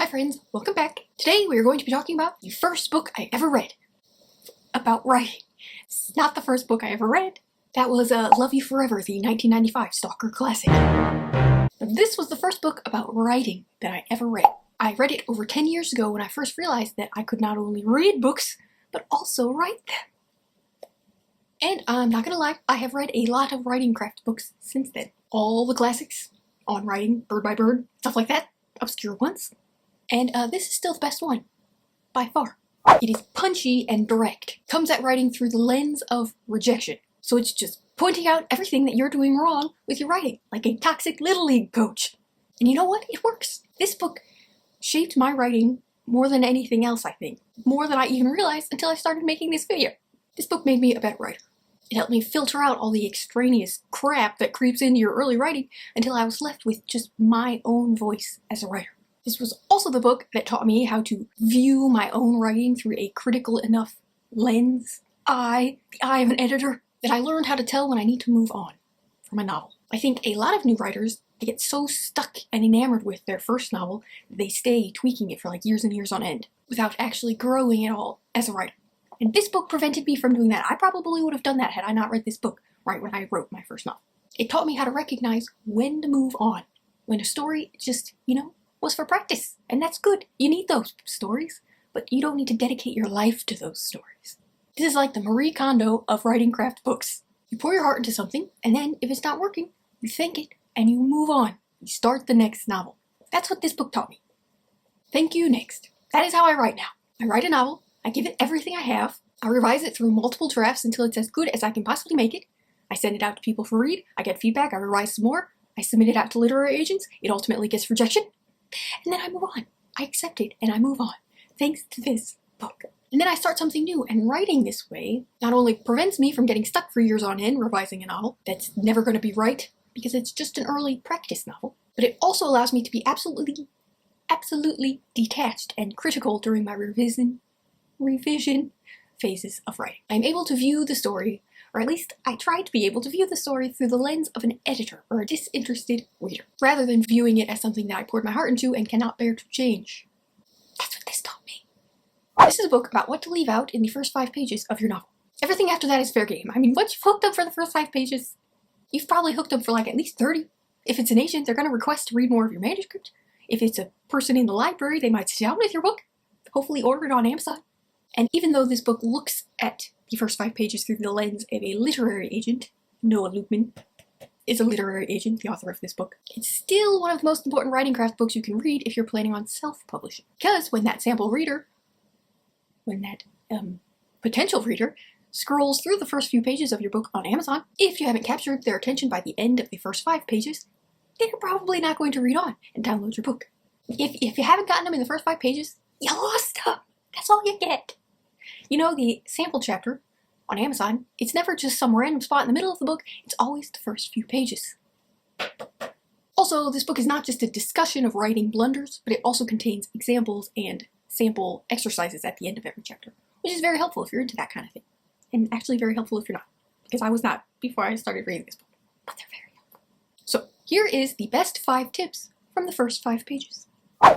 Hi friends, welcome back. Today we are going to be talking about the first book I ever read about writing. It's not the first book I ever read. That was Love You Forever, the 1995 Stalker classic. But this was the first book about writing that I ever read. I read it over 10 years ago when I first realized that I could not only read books, but also write them. And I'm not gonna lie, I have read a lot of writing craft books since then. All the classics on writing, bird by bird, stuff like that, obscure ones. And this is still the best one, by far. It is punchy and direct. Comes at writing through the lens of rejection. So it's just pointing out everything that you're doing wrong with your writing, like a toxic Little League coach. And you know what? It works. This book shaped my writing more than anything else, I think. More than I even realized until I started making this video. This book made me a better writer. It helped me filter out all the extraneous crap that creeps into your early writing until I was left with just my own voice as a writer. This was also the book that taught me how to view my own writing through a critical enough lens, the eye of an editor, that I learned how to tell when I need to move on from a novel. I think a lot of new writers, they get so stuck and enamored with their first novel that they stay tweaking it for like years and years on end without actually growing at all as a writer. And this book prevented me from doing that. I probably would have done that had I not read this book right when I wrote my first novel. It taught me how to recognize when to move on, when a story just, was for practice, and that's good. You need those stories, but you don't need to dedicate your life to those stories. This is like the Marie Kondo of writing craft books. You pour your heart into something, and then if it's not working, you thank it, and you move on. You start the next novel. That's what this book taught me. Thank you, next. That is how I write now. I write a novel, I give it everything I have, I revise it through multiple drafts until it's as good as I can possibly make it, I send it out to people for read, I get feedback, I revise some more, I submit it out to literary agents, it ultimately gets rejection, and then I move on. I accept it and I move on, thanks to this book. And then I start something new, and writing this way not only prevents me from getting stuck for years on end revising a novel that's never going to be right because it's just an early practice novel, but it also allows me to be absolutely detached and critical during my revision phases of writing. I'm able to view the story, or at least I try to be able to view the story through the lens of an editor or a disinterested reader, rather than viewing it as something that I poured my heart into and cannot bear to change. That's what this taught me. This is a book about what to leave out in the first 5 pages of your novel. Everything after that is fair game. I mean, once you've hooked them for the first 5 pages, you've probably hooked them for like at least 30. If it's an agent, they're going to request to read more of your manuscript. If it's a person in the library, they might sit down with your book, hopefully order it on Amazon. And even though this book looks at the first 5 pages through the lens of a literary agent, Noah Lukeman is a literary agent, the author of this book, it's still one of the most important writing craft books you can read if you're planning on self-publishing. Because when that potential reader scrolls through the first few pages of your book on Amazon, if you haven't captured their attention by the end of the first 5 pages, they're probably not going to read on and download your book. If you haven't gotten them in the first 5 pages, you lost them. That's all you get. The sample chapter on Amazon, it's never just some random spot in the middle of the book, it's always the first few pages. Also, this book is not just a discussion of writing blunders, but it also contains examples and sample exercises at the end of every chapter, which is very helpful if you're into that kind of thing. And actually very helpful if you're not, because I was not before I started reading this book, but they're very helpful. So here is the best 5 tips from the first 5 pages.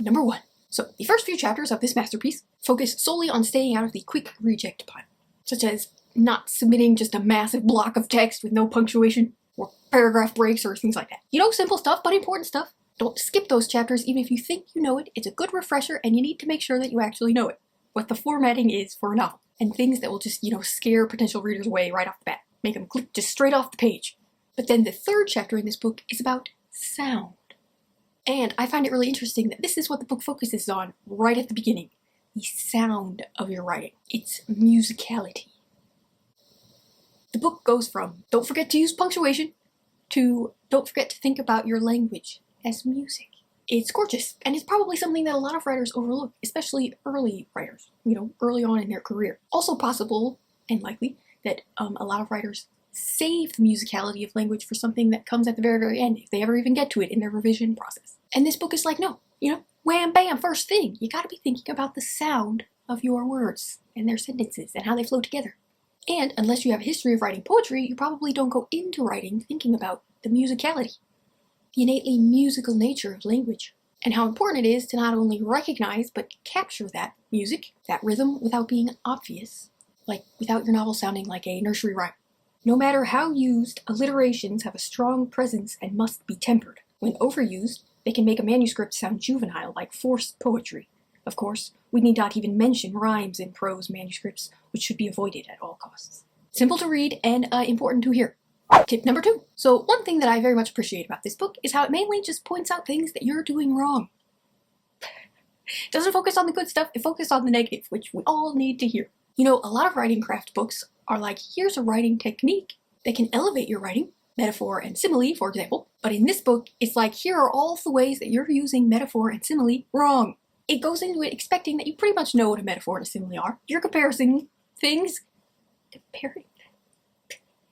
Number 1. So, the first few chapters of this masterpiece focus solely on staying out of the quick reject pile, such as not submitting just a massive block of text with no punctuation, or paragraph breaks, or things like that. Simple stuff, but important stuff. Don't skip those chapters even if you think you know it. It's a good refresher, and you need to make sure that you actually know it, what the formatting is for a novel, and things that will just, scare potential readers away right off the bat, make them click just straight off the page. But then the third chapter in this book is about sound. And I find it really interesting that this is what the book focuses on right at the beginning. The sound of your writing. Its musicality. The book goes from don't forget to use punctuation to don't forget to think about your language as music. It's gorgeous, and it's probably something that a lot of writers overlook, especially early writers, early on in their career. Also possible, and likely, that a lot of writers save the musicality of language for something that comes at the very, very end, if they ever even get to it in their revision process. And this book is like, no, wham, bam, first thing. You gotta be thinking about the sound of your words and their sentences and how they flow together. And unless you have a history of writing poetry, you probably don't go into writing thinking about the musicality, the innately musical nature of language. and how important it is to not only recognize but capture that music, that rhythm, without being obvious, like without your novel sounding like a nursery rhyme. No matter how used, alliterations have a strong presence and must be tempered. When overused, they can make a manuscript sound juvenile, like forced poetry. Of course, we need not even mention rhymes in prose manuscripts, which should be avoided at all costs. Simple to read and important to hear. Tip number 2. So one thing that I very much appreciate about this book is how it mainly just points out things that you're doing wrong. It doesn't focus on the good stuff, it focuses on the negative, which we all need to hear. You know, a lot of writing craft books are like, here's a writing technique that can elevate your writing, metaphor and simile, for example. But in this book, it's like, here are all the ways that you're using metaphor and simile wrong. It goes into it expecting that you pretty much know what a metaphor and a simile are. You're comparing things.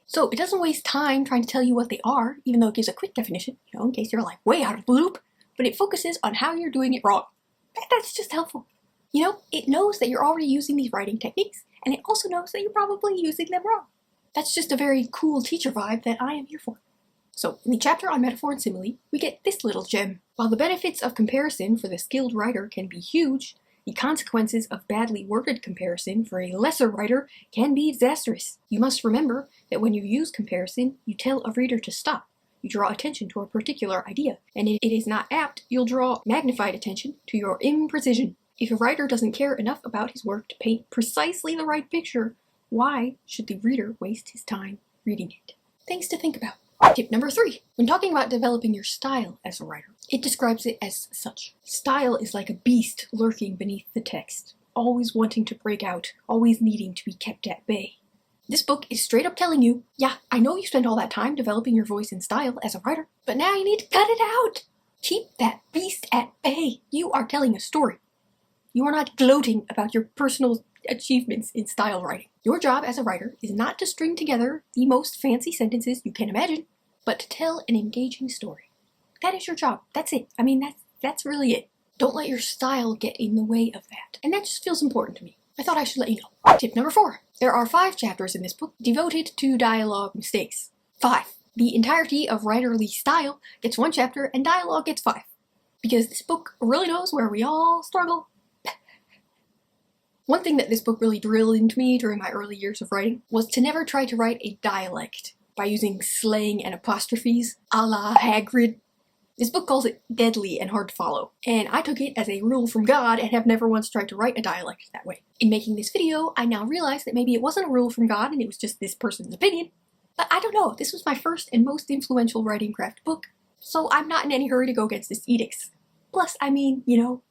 So it doesn't waste time trying to tell you what they are, even though it gives a quick definition, you know, in case you're like way out of the loop, but it focuses on how you're doing it wrong. That's just helpful. You know, it knows that you're already using these writing techniques, and it also knows that you're probably using them wrong. That's just a very cool teacher vibe that I am here for. So, in the chapter on metaphor and simile, we get this little gem. While the benefits of comparison for the skilled writer can be huge, the consequences of badly worded comparison for a lesser writer can be disastrous. You must remember that when you use comparison, you tell a reader to stop. You draw attention to a particular idea, and if it is not apt, you'll draw magnified attention to your imprecision. If a writer doesn't care enough about his work to paint precisely the right picture, why should the reader waste his time reading it? Things to think about. Tip number 3. When talking about developing your style as a writer, it describes it as such. Style is like a beast lurking beneath the text, always wanting to break out, always needing to be kept at bay. This book is straight up telling you, yeah, I know you spent all that time developing your voice and style as a writer, but now you need to cut it out. Keep that beast at bay. You are telling a story. You are not gloating about your personal achievements in style writing. Your job as a writer is not to string together the most fancy sentences you can imagine, but to tell an engaging story. That is your job. That's it. I mean, that's really it. Don't let your style get in the way of that. And that just feels important to me. I thought I should let you know. Tip number 4. There are 5 chapters in this book devoted to dialogue mistakes. 5. The entirety of writerly style gets 1 chapter and dialogue gets 5. Because this book really knows where we all struggle. One thing that this book really drilled into me during my early years of writing was to never try to write a dialect by using slang and apostrophes a la Hagrid. This book calls it deadly and hard to follow, and I took it as a rule from God and have never once tried to write a dialect that way. In making this video, I now realize that maybe it wasn't a rule from God and it was just this person's opinion, but I don't know, this was my first and most influential writing craft book, so I'm not in any hurry to go against its edicts. Plus, I mean, you know,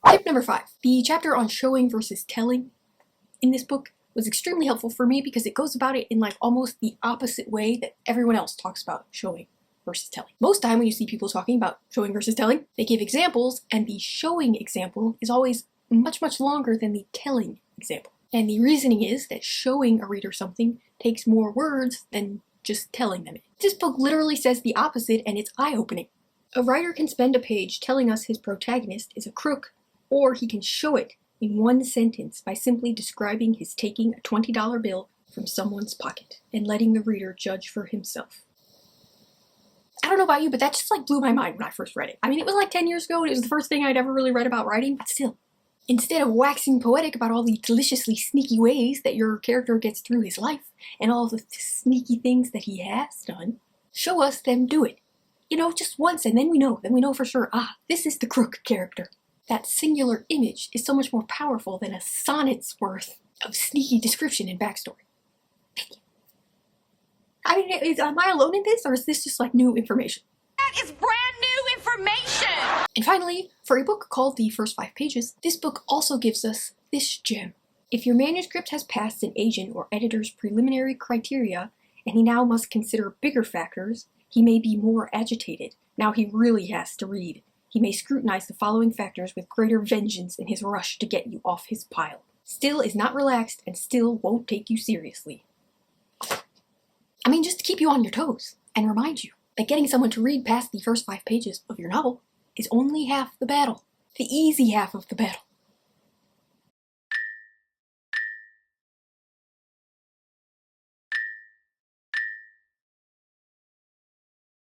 Tip number 5. The chapter on showing versus telling in this book was extremely helpful for me because it goes about it in like almost the opposite way that everyone else talks about showing versus telling. Most time when you see people talking about showing versus telling, they give examples, and the showing example is always much, much longer than the telling example. And the reasoning is that showing a reader something takes more words than just telling them it. This book literally says the opposite, and it's eye-opening. A writer can spend a page telling us his protagonist is a crook, or he can show it in 1 sentence by simply describing his taking a $20 bill from someone's pocket and letting the reader judge for himself. I don't know about you, but that just like blew my mind when I first read it. I mean, it was like 10 years ago, and it was the first thing I'd ever really read about writing, but still. Instead of waxing poetic about all the deliciously sneaky ways that your character gets through his life and all the sneaky things that he has done, show us them do it. You know, just once, and then we know for sure, this is the crook character. That singular image is so much more powerful than a sonnet's worth of sneaky description and backstory. Thank you. I mean, am I alone in this, or is this just like new information? That is brand new information! And finally, for a book called The First 5 Pages, this book also gives us this gem. If your manuscript has passed an agent or editor's preliminary criteria, and he now must consider bigger factors, he may be more agitated. Now he really has to read. He may scrutinize the following factors with greater vengeance in his rush to get you off his pile. Still is not relaxed and still won't take you seriously. I mean, just to keep you on your toes and remind you that getting someone to read past the first 5 pages of your novel is only half the battle. The easy half of the battle.